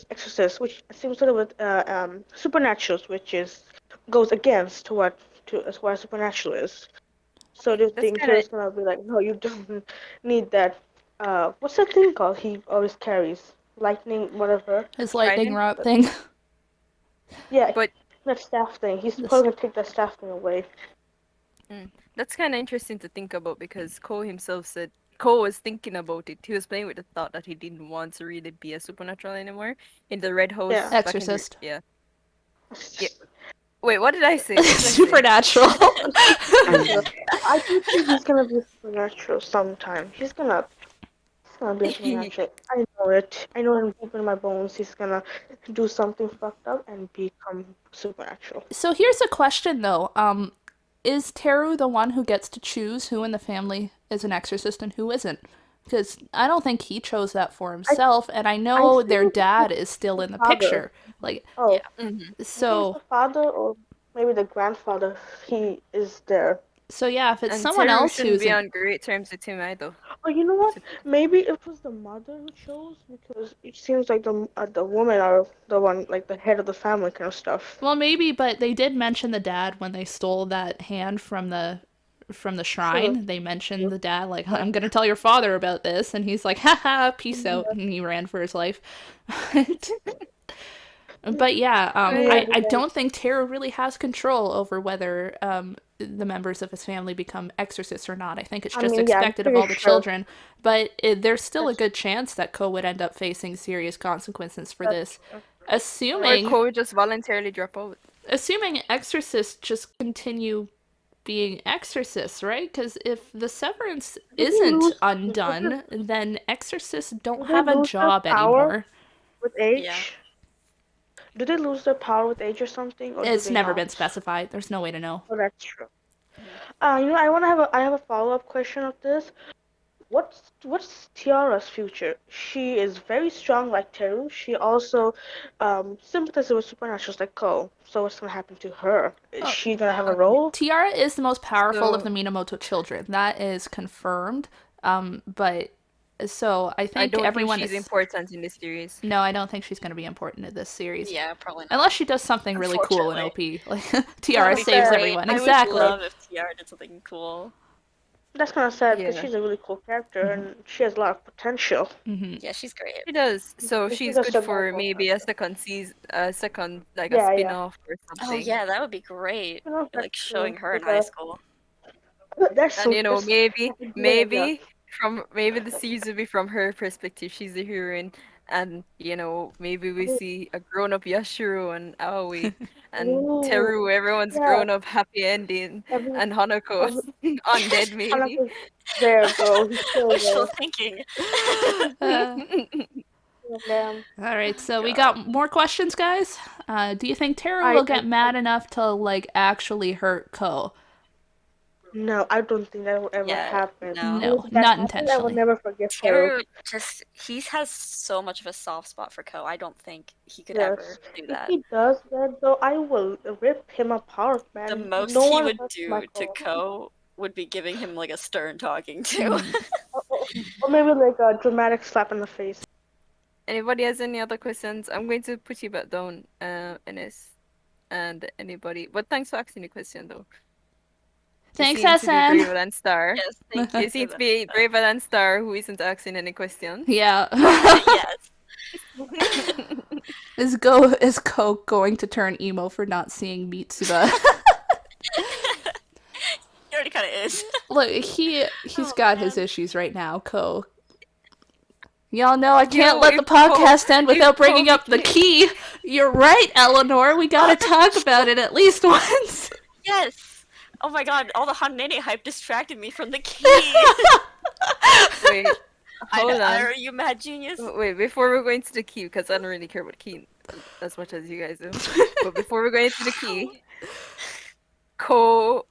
exorcists, which seems sort of with supernaturals, which is goes against what supernatural is. So do you That's think kind of Teru's gonna be like, no, you don't need that? What's that thing called? He always carries lightning, whatever. His lightning trident, rod thing. Yeah, but that staff thing. He's This probably gonna take that staff thing away. that's kind of interesting to think about because Cole himself said Cole was thinking about it. He was playing with the thought that he didn't want to really be a supernatural anymore in the Red Yeah. House back in the exorcist. yeah. Wait, what did I say? What did I say? Supernatural. Supernatural. I do think he's gonna be supernatural sometime. He's gonna be a supernatural. I know it. I know him deep in my bones. He's gonna do something fucked up and become supernatural. So here's a question though. Is Teru the one who gets to choose who in the family is an exorcist and who isn't? Because I don't think he chose that for I himself, and I I know their think it's dad is still the in the father. picture. Like, Oh, hmm I think it's so the father or maybe the grandfather. He is there. so yeah, if it's And someone Teru else shouldn't who's be an on great terms with him either. Oh, you know what? Maybe it was the mother who chose because it seems like the women are the one like the head of the family kind of stuff. well, maybe, but they did mention the dad when they stole that hand from the True. shrine. They mentioned True. the dad like, Yeah. I'm gonna tell your father about this, and he's like, haha, peace out, Yeah. and he ran for his life. But yeah, But Yeah. yeah, I don't think Tara really has control over whether the members of his family become exorcists or not. I think it's I just mean, yeah, I'm expected of pretty all the sure. children. But there's still a That's good chance that Ko would end up facing serious consequences for that's this, true. or assuming Cole just voluntarily drop out. assuming exorcists just continue being exorcists, right? Because if the severance Do they isn't lose? undone, then exorcists don't Do they have a lose their job power anymore. with Yeah. age? Do they lose their power with age or something, or do It's they never not? been specified. There's no way to know. Oh, that's true. Mhm. I have a follow-up question of this. What's Tiara's future? She is very strong like Teru. She also sympathizes with supernaturals like Ko. So what's gonna happen to her? Is Oh, she gonna have a Okay. role? Tiara is the most powerful of So the Minamoto children. That is confirmed. But so I I think don't think everyone she's is. important in this series. No, I don't think she's going to be important in this series. Yeah, probably not. Unless she does something really cool in Unfortunately. OP. Like, That Tiara would be saves Sad. great. everyone. I would Exactly. love if Tiara did something cool. That's kind of sad because Yeah, she's a really cool character Hmm. and she has a lot of potential. Hmm. Yeah, she's great. she does. So And she's she's a good for survival maybe a character. second season, a second like a Yeah, yeah. spin-off or Oh something. yeah, that would be great. You know, Like that's true. showing her in Like high school. that's And so you know, that's maybe, that's a great idea. maybe the series will be from her perspective. She's the heroine, and maybe we Ooh, see a grown-up Yashiro and Aoi, and ooh, Teru. Everyone's yeah. grown-up, happy ending, Every, and Hanako every undead maybe. Hanako's there, bro. He's still Wishful there. thinking. Uh, Oh, man. all right, so we God. got more questions, guys. Do you think Tara I, will I, get I mad enough to like actually hurt Ko? No, I don't think that will ever Yeah, happen. no. Even No, if that not happens, I will intentionally. never forgive Teru. Teru just he has so much of a soft spot for Ko. I don't think he could Yes. ever do If that. he does that, though, I will rip him apart, The man. most No he one would hurts do to Michael. Ko would be giving him like a stern talking to. Hmm. Or maybe like a dramatic slap in the face. Anybody has any other questions? I'm going to put you back down, Ines, and anybody. But thanks for asking the question, though. You Thanks, seem to be SN. braver than Star. Yes, thank you You for seem to that. be braver than Star, who isn't asking any questions. Yeah. Yes. Is Ko going to turn emo for not seeing Mitsuba? He already kind of is. Look, he's Oh, got his man. issues right now, Ko. Y'all know I can't Yo, let the if Ko, podcast end if without Ko bringing up the became, key. You're right, Eleanor. We gotta talk about it at least once. Yes. Oh my god, all the Hananene hype distracted me from the key. wait, hold on. Are you mad genius? Wait, before we're going to the key, because I don't really care about key as much as you guys do. But before we're going to the key, Ko,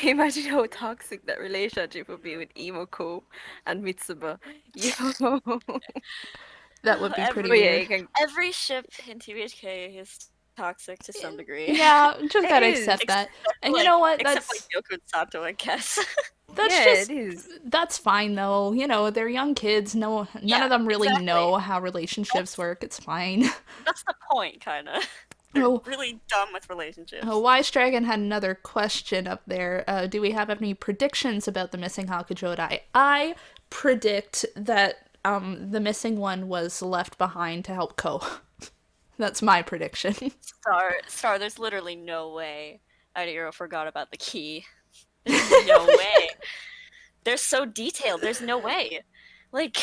imagine how toxic that relationship would be with Emo Ko and Mitsuba. Yo. That would be pretty But yeah, weird. you can. Every ship in TBHK is toxic to some degree. Yeah, just It gotta is. accept that. Except And you know what? except Yoko and Sato, I guess. That's Yeah, just it is. that's fine though. You know, they're young kids. None Yeah, of them really exactly. know how relationships work. It's fine. That's the point, kind of. They're Oh, really dumb with relationships. Wise Dragon had another question up there. Do we have any predictions about the missing Hakujodai? I predict that the missing one was left behind to help Ko. That's my prediction. Star, there's literally no way AidaIro forgot about the key. There's no way. They're so detailed. There's no way. Like,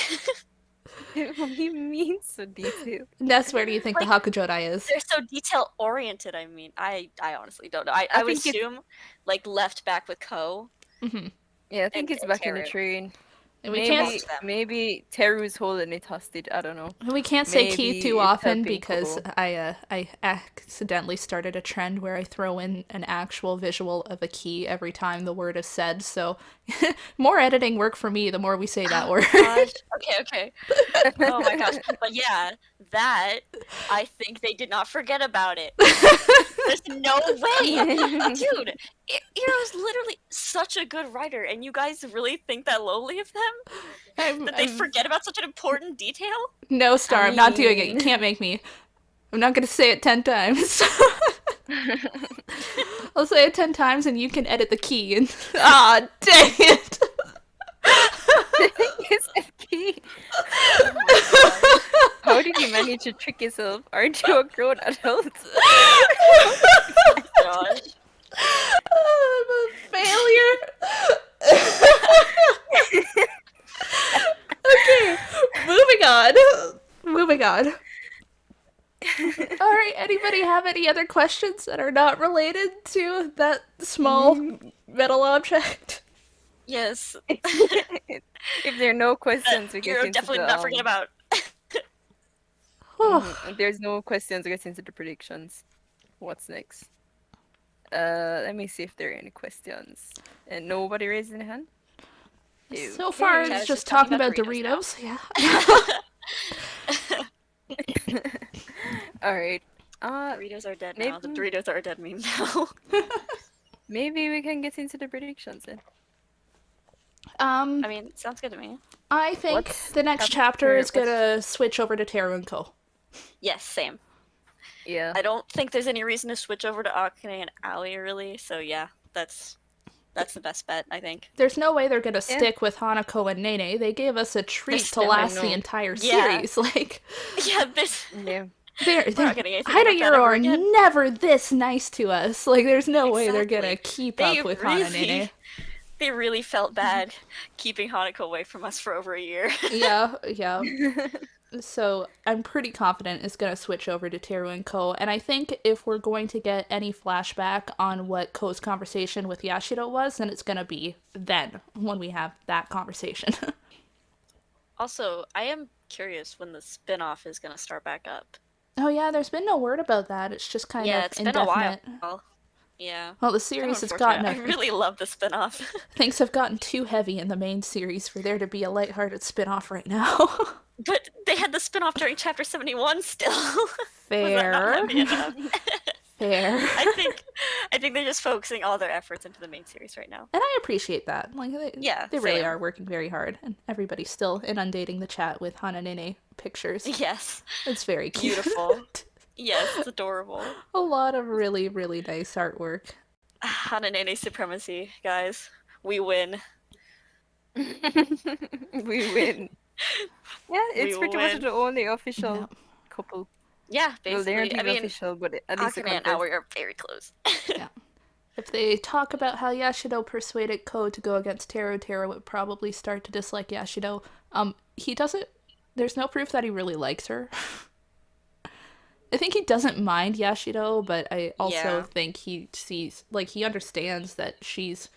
What do you mean so detailed? Ness, where do you think the Hakujodai is? they're so detail oriented. I mean, I honestly don't know. I I would think it's- assume like left back with Ko. Yeah, I think And- it's and back in the Teru. train. And we Maybe can't maybe Teru's holding it hostage. I don't know. we can't say key Maybe too it's often helping because Ko. I accidentally started a trend where I throw in an actual visual of a key every time the word is said. So more editing work for me the more we say that word. Gosh. Okay. Oh my gosh. But yeah, that I think they did not forget about it. There's no way, dude. Iro's literally such a good writer, and you guys really think that lowly of them? That they forget about such an important detail? No, Star, I'm not doing it. You mean- can't make me. I'm not going to say it 10 times. I'll say it 10 times and you can edit the key. And ah, dang it. It's a key. Oh my God. How did you manage to trick yourself? Aren't you a grown adult? Gosh. I'm a failure. Okay, moving on. All right, anybody have any other questions that are not related to that small metal object? Yes. If there are no questions, we get Iro into definitely the, did not forget about. if there's no questions, we get into the predictions. What's next? Let me see if there are any questions. And nobody raised their hand? So far, Okay. it's just talking about Doritos. Yeah. Alright. Doritos are dead now. The maybe- Doritos are a dead meme now. Maybe we can get into the predictions then. I mean, sounds good to me. I think What's the next chapter chapter- is gonna switch over to Teru and Ko. Yes, same. Yeah. I don't think there's any reason to switch over to Akane and Ali, really. So yeah, that's the best bet, I think. There's no way they're gonna stick with Hanako and Nene. They gave us a treat to last the know. entire Yeah. series. Like, Yeah, this. Yeah. they're not getting anything like that AidaIro ever are again. never this nice to us. Like, there's no way they're gonna Exactly. keep They up with really- Hananene. They really felt bad keeping Hanako away from us for over a year. Yeah. So I'm pretty confident it's gonna switch over to Teru and Ko. And I think if we're going to get any flashback on what Ko's conversation with Yashiro was, then it's gonna be then when we have that conversation. Also, I am curious when the spin-off is gonna start back up. Oh yeah, there's been no word about that. It's just kind Yeah, of it's been indefinite. a while. Yeah. Well, the Kind series of has gotten unfortunate. I really love the spin-off. things have gotten too heavy in the main series for there to be a lighthearted spin-off right now. But they had the spin-off during chapter 71 still. Was that not Fair. heavy enough? Fair. I think they're just focusing all their efforts into the main series right now. And I appreciate that. Like, Yeah, they really same. are working very hard, and everybody's still inundating the chat with Hananene pictures. Yes. It's very cute. Beautiful. Yes, it's adorable. A lot of really, really nice artwork. Hananene supremacy, guys. We win. We win. Yeah, it's We pretty much win. the only official Yeah. couple. Yeah, Well, they basically. aren't I even mean, official, but at least a Akane and contest. Aoi are very close. If they talk about how Yashido persuaded Ko to go against Taro, Taro would probably start to dislike Yashido. He doesn't. There's no proof that he really likes her. I think he doesn't mind Yashido, but I also Yeah. think he sees, like, he understands that she's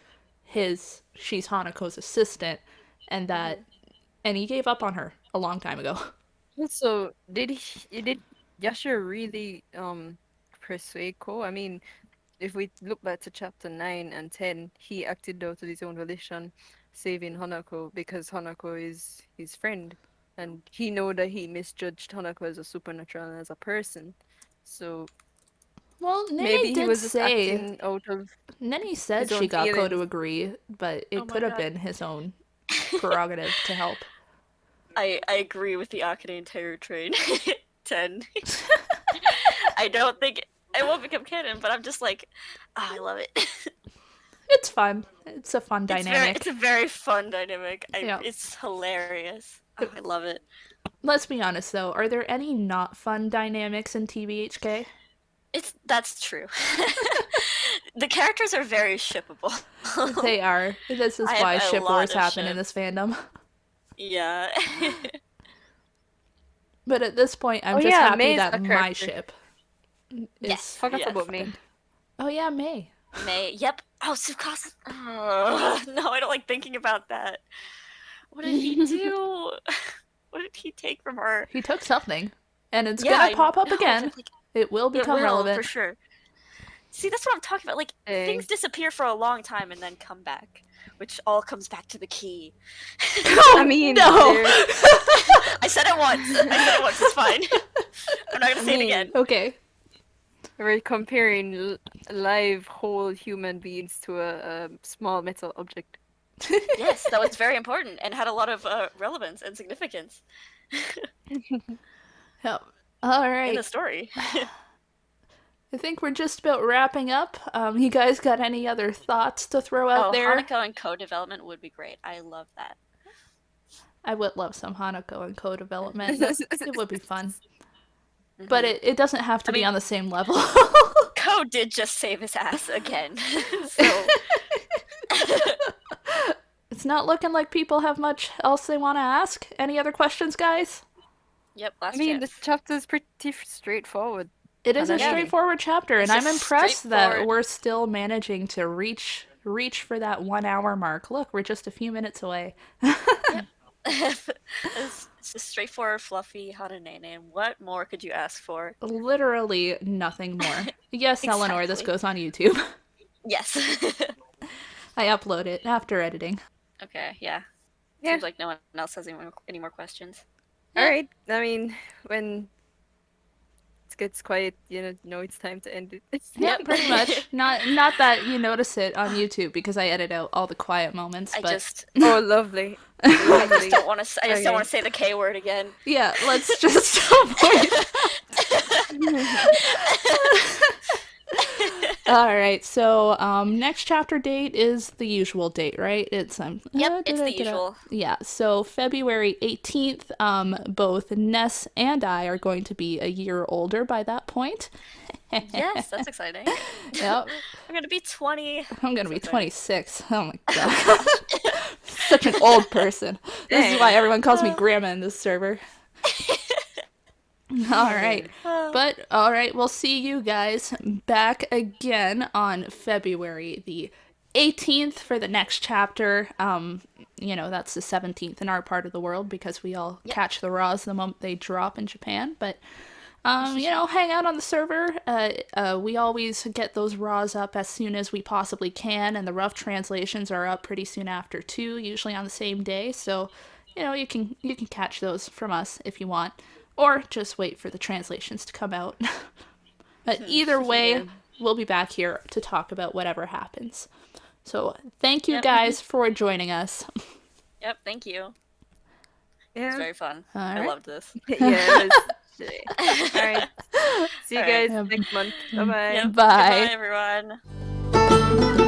Hanako's assistant, and and he gave up on her a long time ago. Also, did Yasha really persuade Ko? I mean, if we look back to chapter 9 and 10, he acted out of his own volition, saving Hanako because Hanako is his friend. And he know that he misjudged Hanako as a supernatural and as a person. So Well, maybe Nene he did was just say, acting out of Nene said his she own got Ko to feelings. agree, but Oh it my could have god. been his own prerogative to help. I agree with the Akane Terror Train. 10. I don't think it won't become canon, but I'm just like, I love it. It's fun. It's a fun dynamic. It's a very fun dynamic. Yeah. It's hilarious. Oh, I love it. Let's be honest, though. Are there any not fun dynamics in TBHK? That's true. The characters are very shippable. They are. This is I why have a ship lot wars of happen in ships. this fandom. Yeah. But at this point, I'm Oh just yeah, happy May's that a my character. ship Yes. is. Forgot Yes. about May. Oh yeah, May. May. Yep. Oh, Tsukasa. No, I don't like thinking about that. What did he do? What did he take from her? He took something, and it's Yeah, gonna pop up no, again. but, like, It will it become will, relevant. for sure. See, that's what I'm talking about. Like, Dang. things disappear for a long time and then come back, which all comes back to the key. I mean, no. there's- I said it once. It's fine. I'm not gonna say it mean- again. Okay. we're comparing live whole human beings to a small metal object. Yes, that was very important and had a lot of relevance and significance Yep. All in right. the story. I think we're just about wrapping up. You guys got any other thoughts to throw out there? Hanako and co-development would be great. I love that. I would love some Hanako and co-development. It would be fun. But it doesn't have to be mean- on the same level. Ko did just save his ass again. So It's not looking like people have much else they want to ask. Any other questions, guys? yep, last I mean, chance. the chapter is pretty straightforward. It is a Yeah. straightforward chapter, and It's I'm a impressed that straightforward- we're still managing to reach for that 1 hour mark. Look, we're just a few minutes away. It's just straightforward, fluffy Hananene, and what more could you ask for? Literally nothing more. Yes, Eleanor, this Exactly. goes on YouTube. Yes. I upload it after editing. Okay, yeah. Yeah. Seems like no one else has any more questions. All right. I mean, when it gets quiet, you know it's time to end it. Yeah, Yep. pretty much. Not that you notice it on YouTube because I edit out all the quiet moments, I but just Oh, lovely. I Lovely. just don't want to I just don't Okay. want to say the K word again. yeah, let's just avoid All right, so next chapter date is the usual date, right? It's Yep, it's the usual. Yeah, so February 18th. Both Ness and I are going to be a year older by that point. Yes, that's exciting. Yep, I'm gonna be 20. I'm gonna be So 26. Oh my god, such an old person. This is Dang. why everyone calls me grandma in this server. All right. But all right, we'll see you guys back again on February the 18th for the next chapter. That's the 17th in our part of the world because we all catch the raws the moment they drop in Japan. But hang out on the server. We always get those raws up as soon as we possibly can, and the rough translations are up pretty soon after too, usually on the same day. So, you can catch those from us if you want. Or just wait for the translations to come out. But either way, we'll be back here to talk about whatever happens. So thank you Yep. guys for joining us. Yep, thank you. It's Yeah. very fun. All I right. loved this. Yeah. All right. See you All right. guys next month. Bye bye. Yep. Bye. Goodbye, everyone.